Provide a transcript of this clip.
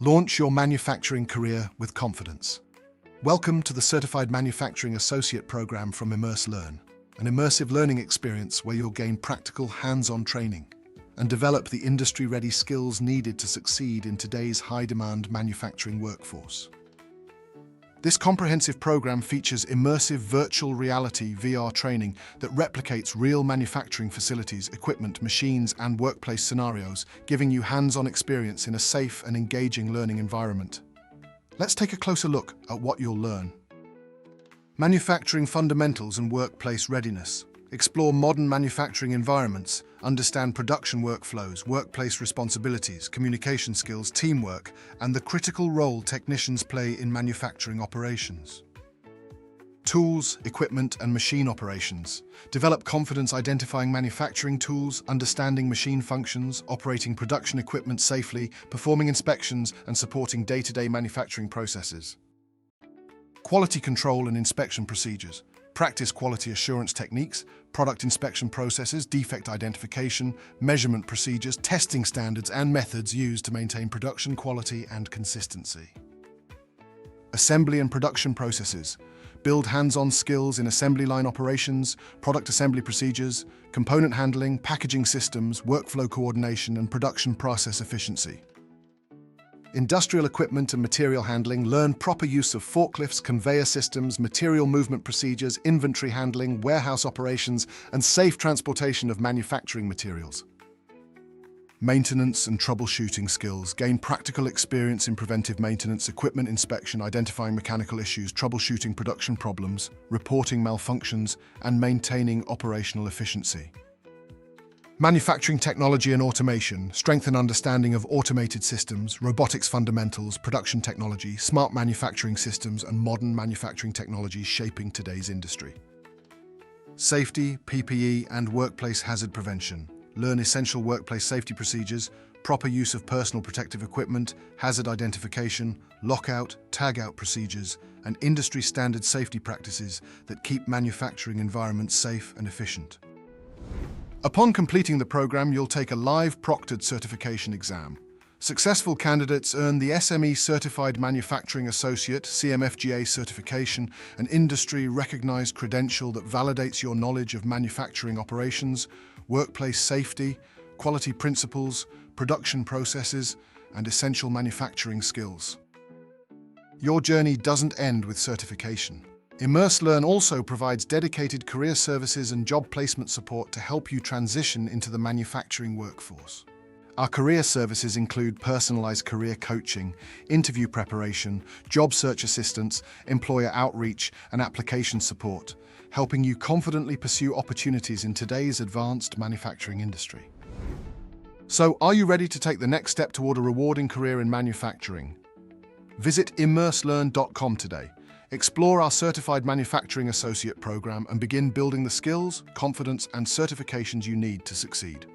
Launch your manufacturing career with confidence. Welcome to the Certified Manufacturing Associate program from Learn, an immersive learning experience where you'll gain practical, hands-on training and develop the industry-ready skills needed to succeed in today's high-demand manufacturing workforce. This comprehensive program features immersive virtual reality (VR) training that replicates real manufacturing facilities, equipment, machines, and workplace scenarios, giving you hands-on experience in a safe and engaging learning environment. Let's take a closer look at what you'll learn. Manufacturing fundamentals and workplace readiness. Explore modern manufacturing environments, understand production workflows, workplace responsibilities, communication skills, teamwork, and the critical role technicians play in manufacturing operations. Tools, equipment, and machine operations. Develop confidence identifying manufacturing tools, understanding machine functions, operating production equipment safely, performing inspections, and supporting day-to-day manufacturing processes. Quality control and inspection procedures. Practice quality assurance techniques, product inspection processes, defect identification, measurement procedures, testing standards, and methods used to maintain production quality and consistency. Assembly and production processes. Build hands-on skills in assembly line operations, product assembly procedures, component handling, packaging systems, workflow coordination, and production process efficiency. Industrial equipment and material handling. Learn proper use of forklifts, conveyor systems, material movement procedures, inventory handling, warehouse operations, and safe transportation of manufacturing materials. Maintenance and troubleshooting skills. Gain practical experience in preventive maintenance, equipment inspection, identifying mechanical issues, troubleshooting production problems, reporting malfunctions, and maintaining operational efficiency. Manufacturing technology and automation. Strengthen understanding of automated systems, robotics fundamentals, production technology, smart manufacturing systems, and modern manufacturing technologies shaping today's industry. Safety, PPE, and workplace hazard prevention. Learn essential workplace safety procedures, proper use of personal protective equipment, hazard identification, lockout, tagout procedures, and industry-standard safety practices that keep manufacturing environments safe and efficient. Upon completing the program, you'll take a live proctored certification exam. Successful candidates earn the SME Certified Manufacturing Associate (CMfgA) certification, an industry-recognized credential that validates your knowledge of manufacturing operations, workplace safety, quality principles, production processes, and essential manufacturing skills. Your journey doesn't end with certification. Learn also provides dedicated career services and job placement support to help you transition into the manufacturing workforce. Our career services include personalized career coaching, interview preparation, job search assistance, employer outreach, and application support, helping you confidently pursue opportunities in today's advanced manufacturing industry. So, are you ready to take the next step toward a rewarding career in manufacturing? Visit immerselearn.com today. Explore our Certified Manufacturing Associate program and begin building the skills, confidence, and certifications you need to succeed.